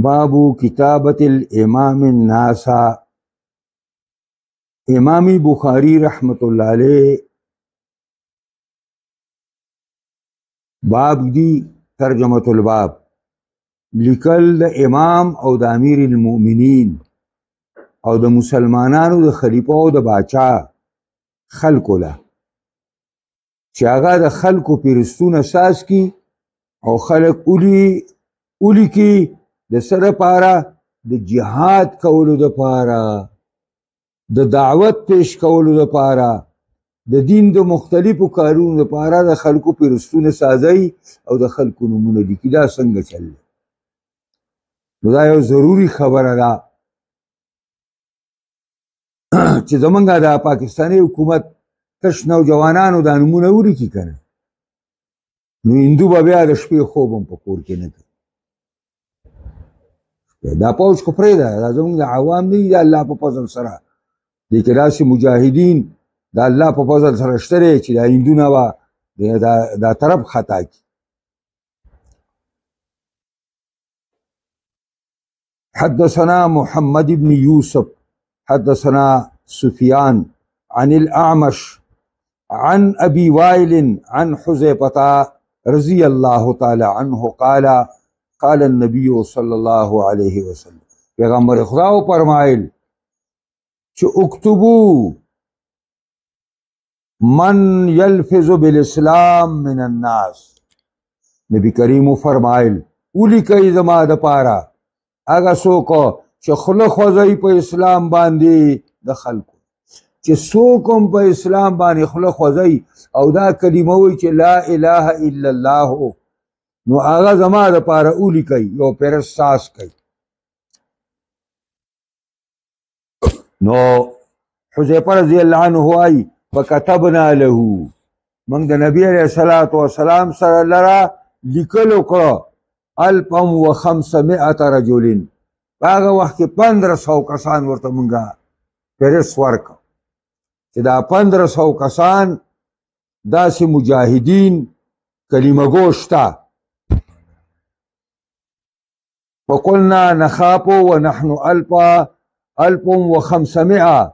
باب کتابت الامام الناس. امام بخاری رحمت اللہ علیہ باب دی ترجمت الباب لیکل د امام او د امیر المؤمنین او د مسلمانانو د خلیفہ او د باچا خلکو له چې هغه د خلکو پیرستون اساس کی او خلک اولی کی د سره پاره د جهاد کولو د پاره د دعوت پیش کولو د پاره د دین د مختلفو کارونو د پاره د خلکو پیرستون سازی او د خلکو نمونه لیکي. دا څنګه چل نو دا یو ضروری خبره ده چې زمونږ د پاکستاني حکومت تش نوجوانانو دا نمونه ولیکي کنه نو هندو به بیا د شپې خوب هم په کور کې نه کوي. دا پوج خو پرېږده، دا زمونږ د عوام نه دي، د الله په فضل سره دې کې داسې مجاهدین د الله په فضل سره شته دی چې دا هندونه به دا طرف خطا کړي. حدثنا محمد بن يوسف حدثنا سفيان عن الأعمش عن أبي وائل عن حذيفة رضي الله تعالى عنه قال قال النبي صلى الله عليه وسلم پیغمبر خدا فرمایل چې اکتبو من يلفظ بالاسلام من الناس. نبی کریم فرمایل اولی کئی زما د پاره هغه څوک چې خوله خوځوي په اسلام باندې د خلکو، چې څوک هم په اسلام باندې خوله خوځوي او دا کلمه وایي چې لا اله الا الله نو هغه زما د پاره اولی کوي یو پیرساس کوي. نو حذیفه رضی الله عنه وايي فكتبنا له من د نبی علیہ الصلوۃ والسلام سره لرا لیکلو کړه 1500 رجل. هغه وخت 1500 کسان ورته مونږه پیرس ورکړه چې دا 1500 کسان داسې مجاهدین کلمه گوشتا. فقلنا نخاف ونحن 1500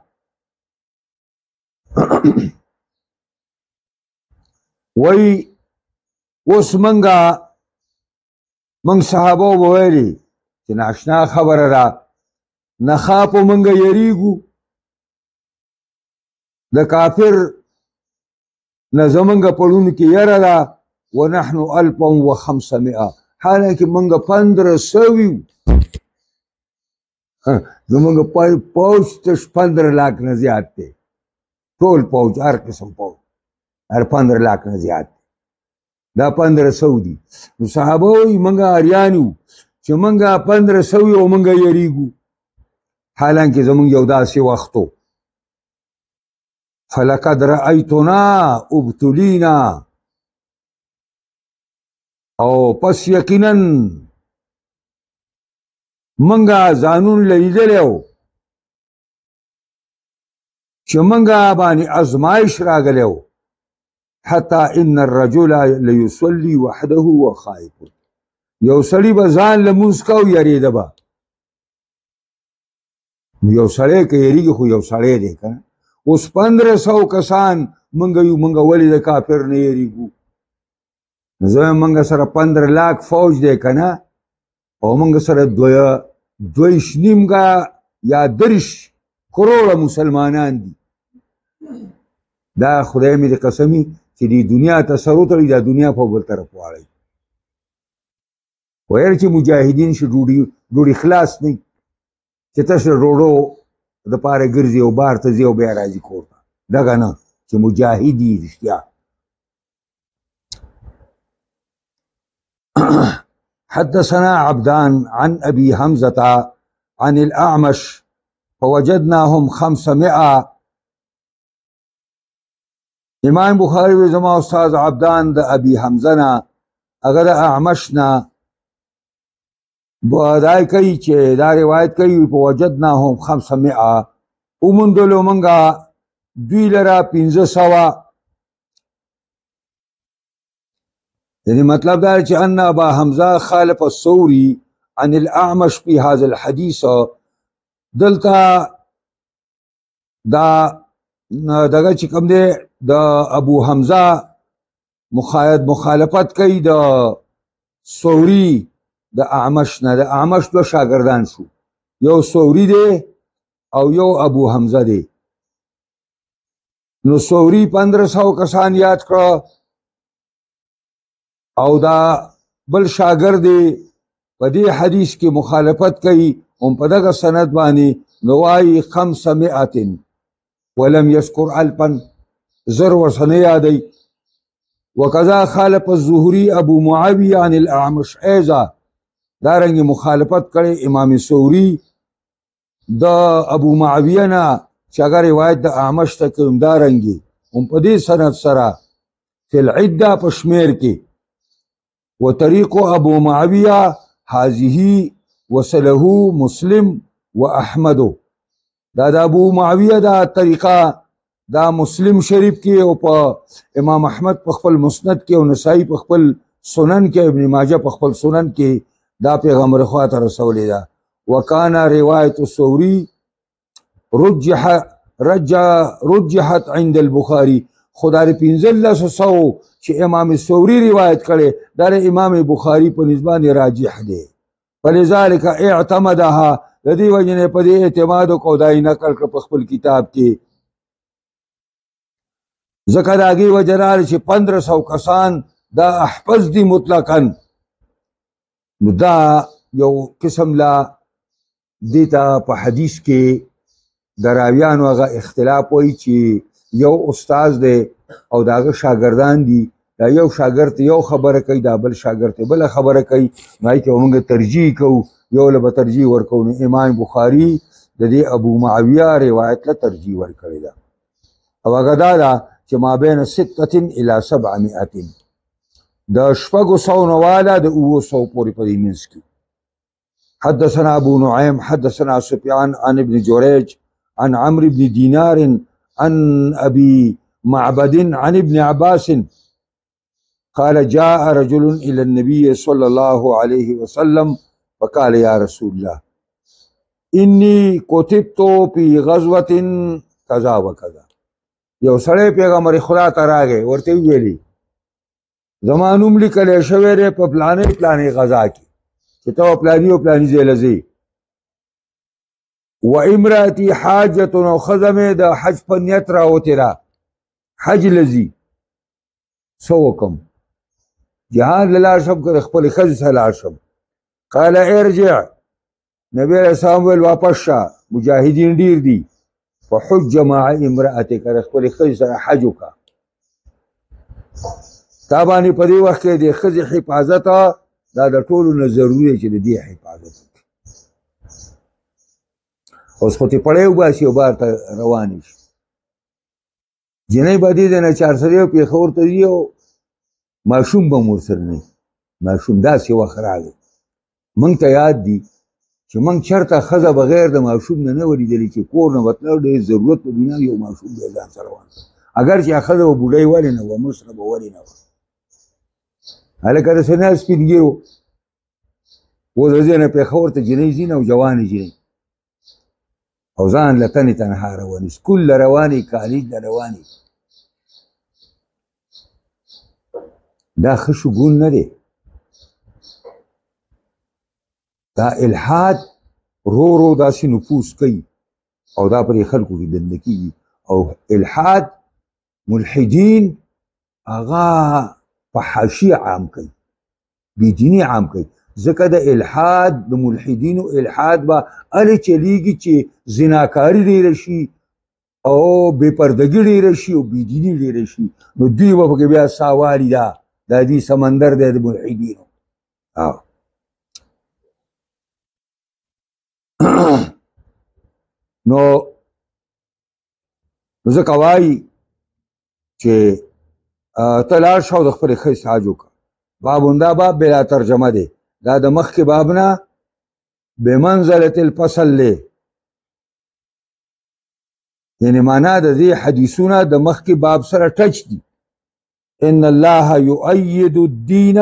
وی اوس منگ صحابه وویلی چې ناشنا خبره را نخاف منگ یریگو د کافر نزمنگ پڑھون کی یره را ونحن 1500 حالانکه منگا 1500 یو زمونږ پوج تش 15 لاکھ نه زیات دی، ټول پوج هر قسم پوج هر 15 لاکھ نه زیات دی، دا 1500 دي. نو صحابه وایي منګه اریان یو چې منګه 1500 یو منګه یریږو حالانکه زمونږ یو داسې وخت و. فلقد رأیتنا ابتلینا او پس یقینا منگا زانون لیدلیو چې منگا بانی ازمائش راگلیو حتی ان الرجل لیصلی وحده وخائف. یو سړی به ځان لمونځ کو یریده به یو سړی که یریږي خو یو سړی دی کنه. اوس 1500 کسان منگا یو منگا ولی د کافر نه یریږو. زه منگا سره 15 لاکھ فوج دی کنه او منگا سره 2.5 یا 30 کروڑ مسلمانان دی. دا خدای می دی قسمی چې دی دنیا تصرف تړي دا دنیا په بل طرف واړی ویر چې مجاهدین شي ډوډۍ خلاص نه چې تاسو روړو د پاره ګرځي او بار ته ځي او بیا راځي کور ته دغه نه چې مجاهدی رښتیا. حدثنا عبدان عن أبي حمزة عن الأعمش فوجدناهم 500. امام بخاری و زما استاد عبدان د ابي حمزه نا اگر اعمشنا بودای کوي چې دا روایت کوي فوجدناهم 500 ومندلو منګه دوی لرا 1500. یعنی مطلب دا چې ان ابا حمزه خالف الثوري عن الاعمش في هذا الحديث دلتا دا دغه چې کوم دی د ابو حمزه مخالفت کوي د ثوری د اعمش نه. د اعمش دو شاګردان شو، یو ثوری دی او یو ابو حمزه دی. نو ثوری 1500 کسان یاد کړه او دا بل شاګرد دی په دې حدیث کې مخالفت کوي هم په دغه سند باندې نو وايي 500 ولم يذكر الفا زر ورسنه یادی. وکذا خالف الزهري ابو معاويه عن الاعمش ايضا دارنګ مخالفت کړي امام ثوری د ابو معاويه نه چې هغه روایت د اعمش ته کوم دارنګ هم په دې سند سره فی العده پشمیر کې وطريق ابو معاويه هذه وصله مسلم واحمد. دا د ابو معاويه دا طریقه دا مسلم شریف کې او په امام احمد په خپل مسند کې او نسائی په خپل سنن کې ابن ماجه په خپل سنن کې دا پیغمبر خواته رسولې ده. وکانا روایت الثوری رجحت عند البخاري. خدای 1500 چې امام ثوری روایت کړي دا امام بخاری په نسبت راجح دی. فلذلك اعتمدها د دې وجنه په دې اعتماد کو دای نقل کړ په خپل کتاب کې. ذکر اگی وجرال چې 1500 کسان دا احفظ دی مطلقاً. دا یو قسم لا دیتا په حدیث کې دراویانو هغه اختلاف وای چې یو استاد دی او داغه شاګردان دي، دا یو شاګرد یو خبره کوي دا بل شاګرد بل خبره کوي، مای کې موږ ترجیح کوو یو له ترجیح ورکو. امام بخاری د دې ابو معاویه روایت له ترجیح ورکړی دا او هغه دا چې ما بین 6 الى 700 د شپږو سو نواله د 900 پورې په دې منځ کې. حدثنا ابو نعيم حدثنا سفيان عن ابن جريج عن عمرو بن دينار عن ابي معبد عن ابن عباس قال جاء رجل الى النبي صلى الله عليه وسلم فقال يا رسول الله اني كتبت في غزوه كذا وكذا. یو سړی پیغمبر خدا ته راغی ورته ویلي زمانوم لیکل شوی دی په پلانې غزا کې چې ته پلاني او پلاني ځای لځې و امرأتي حاجة او خزمه د حج په نیت راوتې را حج لځي څه وکم جهاد لاړ شم که خپل ښځې سره لاړ شم. قال ارجع نبی علیه السلام ویل واپس شه مجاهدین ډیر دي فحج مع امرأتک خپل ښځې سره حج وکړه. تا باندې په دې وخت کې د ښځې حفاظت دا د ټولو نه ضروري دی چې د دې حفاظت وکړي. اوس خو تې پړی وباسي او بار ته روانې شي جنۍ به دې نه چارسرې او پېښور ته ځي او ماشوم به مور سره نه ماشوم داسې وخت راغی موږ ته یاد دي چې موږ چېرته ښځه بغیر د ماشوم نه نه ولیدلې چې کور نه وتله ډېر ضرورت په دنیا یو ماشوم به ځان سره روان اگر چې ښځه به بوډۍ ولې نه وه مشره به ولې نه وه هلکه داسې نه سپین ږیرو اوس د دې نه پېښور ته جنۍ ځي نه او جوانې جنۍ او ځان له تنې تنها روانې سکول له روانې کالج له روانې دا ښه شګون نه دی. دا الحاد رو رو داسې نفوذ کوي او دا پرې خلکو کې دنده کېږي او الحاد ملحدین هغه فحاشي عام کوي بېدیني عام کوي ځکه د الحاد د ملحدینو الحاد به هلې چلیږي چې زناکاري ډېره شي او بې پردګي ډېره شي او بېدیني ډېره شي نو دوی به پکې بیا ساوالي دا دوی سمندر دی د ملحدینو. نو ځکه وایي چې ته لاړ شه او د خپلې ښځې حج وکړه. باب دا باب بلا ترجمه دی دا د مخکې باب نه بمنزلة الفصل دی یعنی معنا د دې حدیثونه د مخکې باب سره ټچ دي. ان الله یؤید الدین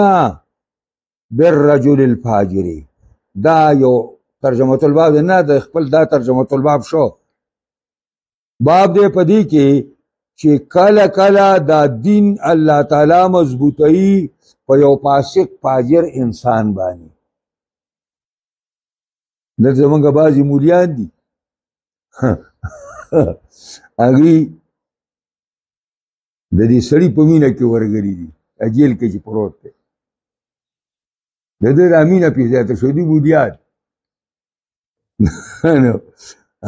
بالرجل الفاجر دا یو ترجمه الباب نه د خپل دا ترجمه الباب شو باب دې پدې کې چې کله کله دا دین الله تعالی مضبوطی په یو فاسق فاجر انسان باندې د زمونږ بعضې مولیان دي هغوی د دې سړي په مینه کې ورغلي دي جیل کې چې پروت دی د ده را مینه پې زیاته شو دي مولیان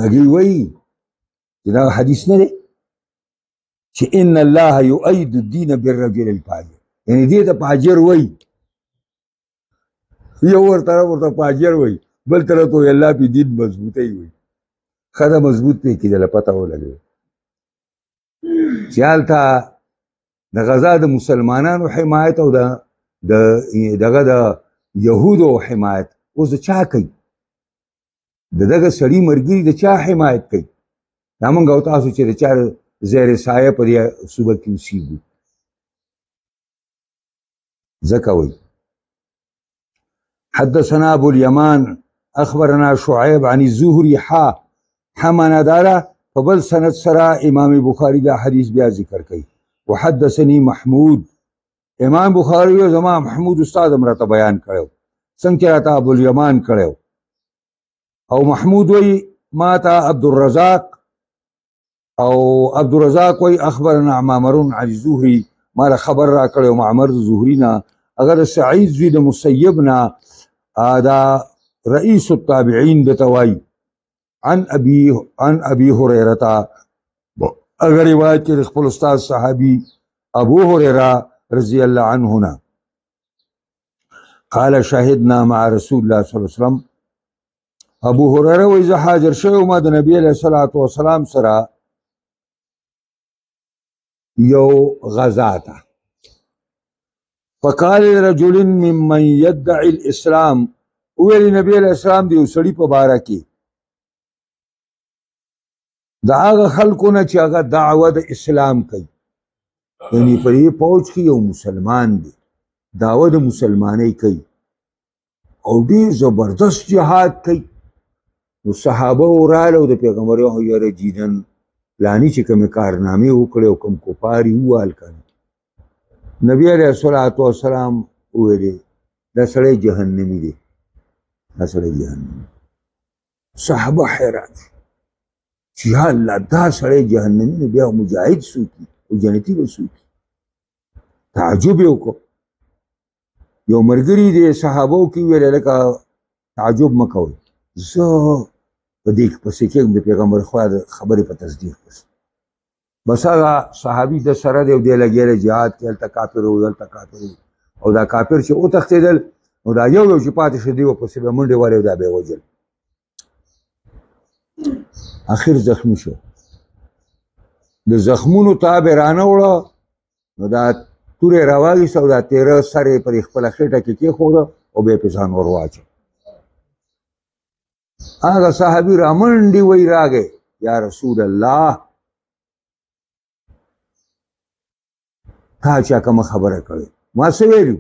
هغوی وایي چې دا حدیث نه دی چې ان الله یؤید الدین بالرجل الفاجر یعنی دې ته فاجر وایي یو ورته فاجر وایي بل طرف ته الله پې دین مضبوطی وایي ښه ده مضبوط پې کېدله پته ولګوي چې هلته د غزا د مسلمانانو حمایت او دغه د یهودو حمایت اوس د چا کوي د دغه سړي ملګري د چا حمایت کوي دا مونږ او تاسو چې د چا زیر سایه په دې صوبه کې اوسېږو ځکه وایي حدثنا ابو اليمان اخبرنا شعيب عن الزهري حمنا دارا فبل سند سرا امام بخاری دا حدیث بیا ذکر کئی وحدثني محمود امام بخاری و زمان محمود استاد امرata بیان کړو څنګه راته ابو اليمان کړو او محمود وی ماتا عبد الرزاق او عبد الرزاق وی اخبرنا معمر عن الزهري ما خبر را کړو معمر زهري نا اگر سعید زوی د مسیبنا دا رئیس التابعین دتوای عن ابي هريره اگر روایت کې خپل استاد صحابي ابو هريره رضی الله عنه قال شهدنا مع رسول الله صلی الله علیه وسلم ابو هريره و اذا حاضر شو ما د نبی علیہ الصلوۃ والسلام سره یو غزا تا فقال رجل ممن يدعي الاسلام ویل نبی علیہ السلام دی سړی په باره کې دا هغه خلکو نه چې هغه دعوه د اسلام کوي یعنی په دې فوج کې یو مسلمان دی دعوه د مسلمانۍ کوي او ډېر زبردست جهاد کوي نو صحابه وراله او د پیغمبر یاره جیدن پلاني چې کومې کارنامې وکړې او کوم کفار یې ووال کنه نبی علیه الصلاة والسلام وویلې دا سړی جهنمي دی دا سړی جهنمي صحابه حیران چې یا الله دا سړی جهنمي نو بیا مجاهد څوک او جنتي به څوک تعجب یې وکړو یو ملګري د صحابو کې ویل لکه تعجب مه کوئ زه په دې پسې کېږم د پیغمبر خوا د خبرې په تصدیق پسې بس هغه صحابي د سره دی او دی لګېدلی جهاد کې هلته کافر و هلته کافر و او دا کافر چې وتښتېدل نو دا یو چې پاتې شو دی ورپسې به منډې والې او دا به یې وژل اخر زخمی شو د زخمونو تاب یې رانه وړه نو دا تور یې راواخیسته او دا تیره سر یې پر خپله خېټه کې کېښوده او بیا یې په ځان ور واچو هغه صحابي رامنډي وی راغی یا رسول الله تا چا کومه خبره کړې ما څه ویلو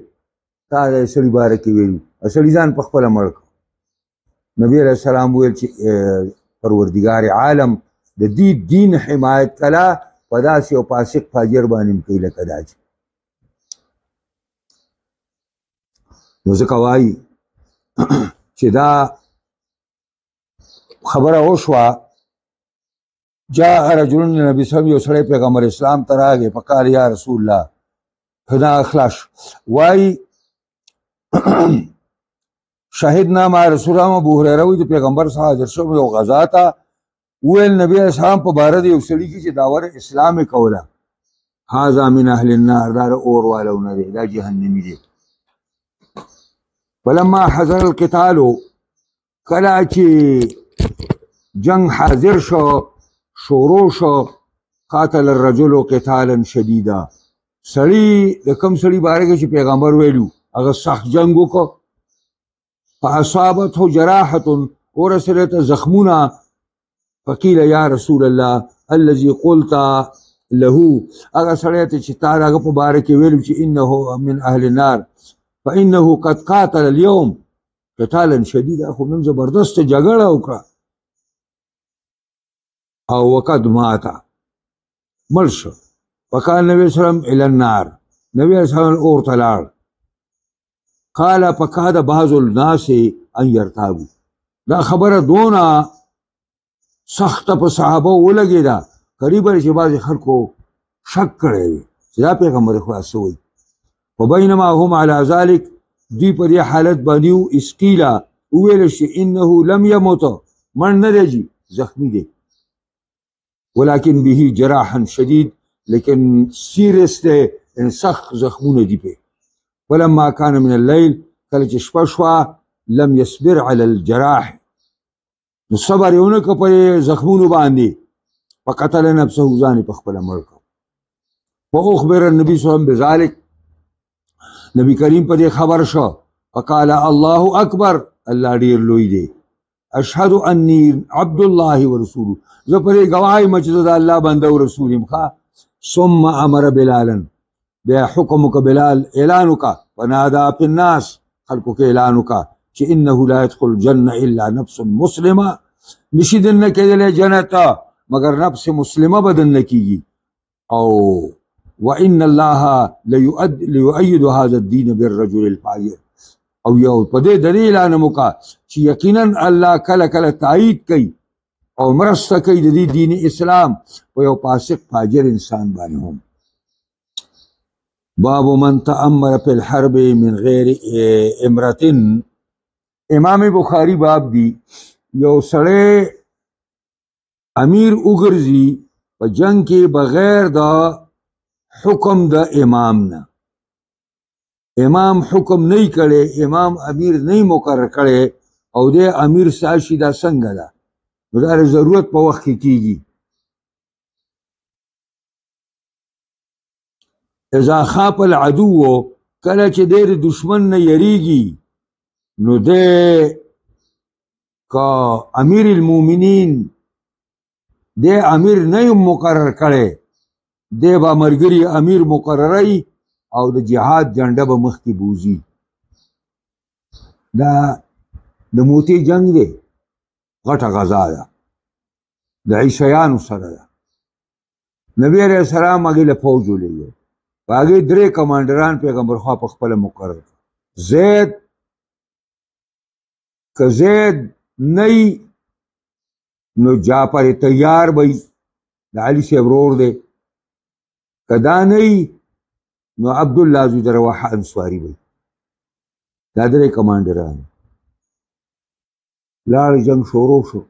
تا د سړي باره کې ویلو سړي ځان په خپله مړ کړ نبي علیه السلام ویل چې پروردګار عالم د دې دین حمایت کله په داسې یو فاسق فاجر باندې کوي لکه دا نو ځکه وایي چې دا خبره وشوه جاء رجل نبی صلی الله علیه وسلم پیغمبر اسلام ته راغی فقال یا رسول الله خدا اخلاص وای شهدنا مع رسول الله ابو هريره وی د پیغمبر صلی الله علیه وسلم یو غزا ته ویل نبی اسلام په باره د یو سړي کې چې داور اسلام کوله هذا من اهل النار دا اور والو نه دی دا جهنمی دی فلما حضر القتال کله چې جنگ حاضر شو شروع شو قاتل الرجل قتالا شدیدا سړي د کوم سړي باره کې چې پیغمبر ویلو هغه سخت جنگ وکړو فاصابته جراحه ورسلت زخمونه فقيل يا رسول الله الذي قلت له هغه سړی ته چې تا هغه په باره کې ویلو چې انه من اهل النار فانه قد قاتل اليوم قتالا شدیدا، خو نن زبردست جګړه وکړه. او وقد ماتا، مړ شو. فقال نبی صلی الله علیه وسلم الی النار، نبی علیہ السلام اور ته لاړ. قال فکاد بعض الناس ان یرتابوا، دا خبره دونه سخته په صحابه ولګېده قریبا چې بعضې خلکو شک کړی وي چې دا پیغمبر خدا څه وایي. وبینما هم علی ذلک، دوی په دې حالت باندې وو. اسقیله وویل شي انه لم یمت، مړ نه دی جي، زخمی دی. ولكن به جراح شدید، لیکن سیریس دی، سخت زخمونه دي پې. ولما كان من الليل، کله چې شپه شوه، لم يصبر على الجراح، نو صبر یې ونه کړه په زخمونو باندې. فقتل نفسه، ځان یې په خپله مړ کړ. فاخبر النبي صلی الله علیه وسلم بذلک، نبی کریم په دې خبر شو. فقال الله اکبر، الله ډېر لوی دی. اشهد انی عبد الله ورسوله، زه په دې ګواهی یم چې زه د الله بنده او رسول یم. ثم امر بلالا، بیا حکم وکړه بلال، اعلان وکړه. فنادا فی الناس، خلکو کې اعلان وکړه چې انه لا يدخل الجنه الا نفس مسلمه، نشي دننه کېدلی جنت مگر نفس مسلمه به دننه کېږي. او وان الله ليؤيد هذا الدين بالرجل الفاجر، او یو په دې دلیل اعلان وکړه چې یقینا الله کله کله تایید کوي او مرسته کوي د دې دین اسلام په یو فاسق فاجر انسان باندې هم. باب من تأمر فی الحرب من غیر امرتن، امام بخاری باب دی یو سړی امیر وګرځي په جنگ کې بغیر د حکم د امام نه، امام حکم نه کړي، امام امیر نه مقرر کړي، او د امیر ساشي دا څنګه ده؟ نو دا ضرورت په وخت کې کیږي. اذا خاف العدو، کله چې د دشمن نه یریږي، نو د کا امیر المؤمنین د امیر نه مقرر کړي، د با مرګري امیر مقرري او د جهاد جنډه به مخکې بوزي. دا د موتی جنگ دی، غټه غزا ده، د عیسیانو سره ده. نبی علیہ السلام هغې له فوج ولېږه، په هغې 3 کمانډران پیغمبر خوا په خپله مقرر کړه. زید که زید نه نو جعفر تیار به د علي صاحب ورور دی، که دا نه نو عبدالله زوی د رواحه انصاري به. دا 3 کمانډران لاړ، جنگ شروع شو،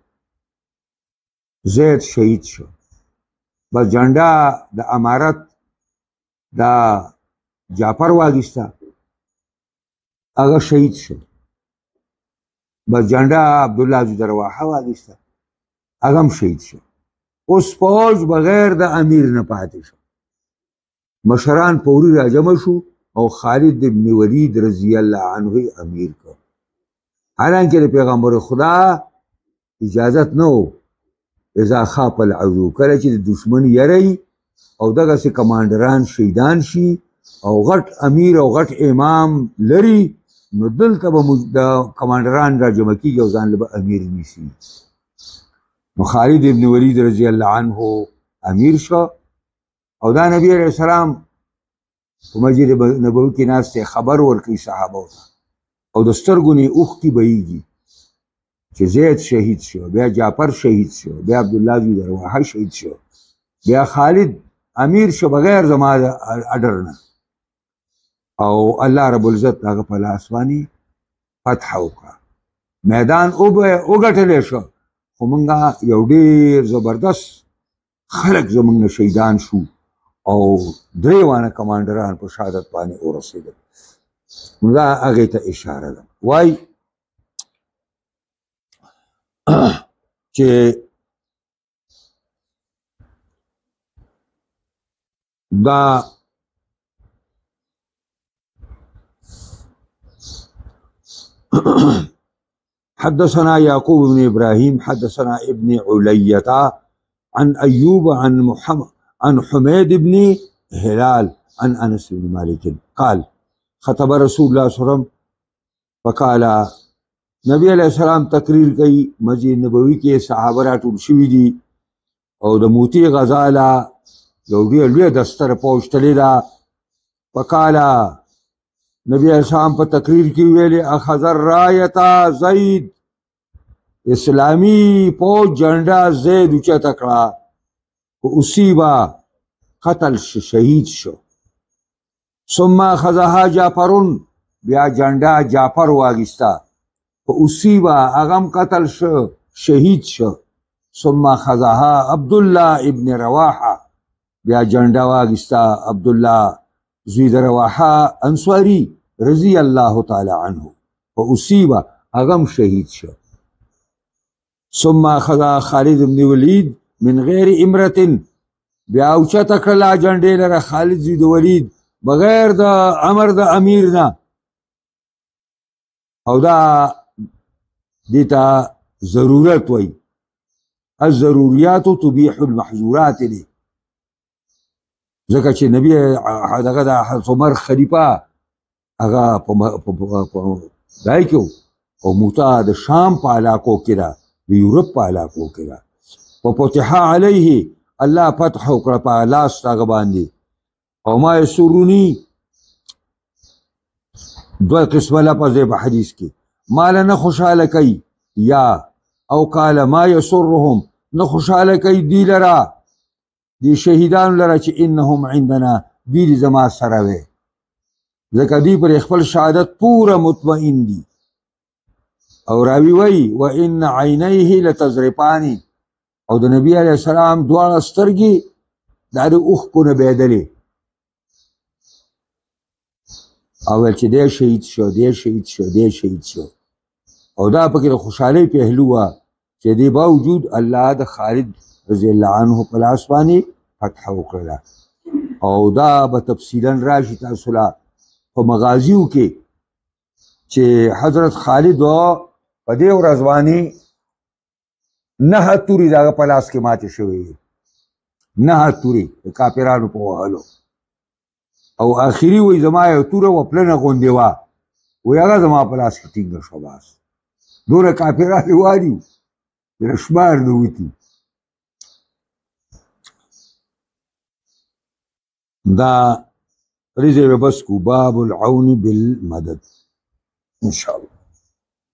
زید شهید شو. بس جنډه د امارت دا جعفر واغیسته، هغه شهید شو. بس جنډه عبدالله زوی د رواحه واغیسته، هغه هم شهید شو. اوس فوج بغیر د امیر نه پاتې شو. مشران پوری راجمع شو او خالد ابن ولید رضی الله عنه امیر کو. حالانکه د پیغمبر خدا اجازت نه و. اذا خاف العدو، کله چې د دشمن یری او دغسې کمانډران شهیدان شي او غټ امیر او غټ امام لري، نو دلته به د کمانډران راجمع کېږي او ځان له به امیر نیسي. نو خالد ابن ولید رضی الله عنه امیر شو. او دا نبی علیہ السلام په مسجد نبوي کې ناست خبر ورکوي صحابو ته، او د سترګو نه اوښکې بهیږي چې زید شهید شو، بیا جعفر شهید شو، بیا عبدالله زوی د رواحه شهید شو، بیا خالد امیر شو بغیر زما د اډر نه. او الله رب العزت هغه په لاس باندې فتح وکړه، میدان وګټلی شو. خو مونږه یو ډېر زبردست خلک زمونږ نه شهیدان شو او 3 وانه کمانډران په شهادت باندې ورسېدل. نو دا هغې ته اشاره ده. وایي چې دا حدثنا يعقوب بن إبراهيم حدثنا ابن علية عن أيوب عن حميد بن هلال عن أنس بن مالك قال خطب رسول الله صلى الله عليه وسلم فقال نبی علیہ السلام تقریر کوي مسجد نبوي کې صحابه راټول شوي دي او د موتی غزاله یو ډېر لویه دستره پوښتلې ده. فقاله نبی علیہ السلام په تقریر کې ویلې اخذ الرایة زید، اسلامی فوج جنډه زید اوچته کړه، په اصیبه قتل شهید شو. ثم اخذها جعفرون، بیا جنډه جعفر واغیسته، په اصیبه هغم قتل شو شهید شو. ثم اخذها عبدالله ابن رواحه، بیا جنډه واغیسته عبدالله زوی د رواحه انصاري رضی الله تعالی عنه، په اصیبه هغم شهید شو. ثم اخذها خالد بن ولید من غیر امرة، بیا اوچته کړله جنډې لره خالد زوی د ولید بغیر د امر د امیر نه. او دا دیتا ضرورت وی، الضروریات تبیح المحظورات دی، ځکه چې نبی دغه د حضرت عمر خلیفه هغه په دای کې او موته د شام په علاقو کې ده، د یورپ په علاقو کې ده. وفتح علیه، الله فتح وکړه په لاس هغه باندې. او ما یسروني دوه قسمه لفظ دی په حدیث کې، ما له نه خوشحاله کوي، یا او قال ما یسرهم، نه خوشحاله کوي دی لره، دی شهیدانو لره چې انهم عندنا، دی زما سره وی، ځکه دی پر خپل شهادت پوره مطمئن دي. او راوی وی و ان عینیه لتذرفانی، او د نبی علیہ السلام دواړه سترګې دا د اوښکو نه بهېدلې، او ویل چې دی شهید شو، دی شهید شو، دی شهید شو. او دا پکې د خوشحالۍ پهلو وه چې دې باوجود الله د خالد رضی الله عنه په لاس باندې فتح وکړله. او دا به تفصیلا راشي تاسو له په مغازیو کې چې حضرت خالد په دې ورځ باندې 9 تورې د هغه په لاس کې ماتې شوې وې، 9 تورې د کافرانو په وهلو. او آخري وی زما یو توره وه پلنه غوندې وه، وی هغه زما په لاس کې ټینګه شوه، بس دومره کافران یې والي وو چې د شمار نه وتي. دا ریزه به بس کو باب العون بالمدد ان شاء الله.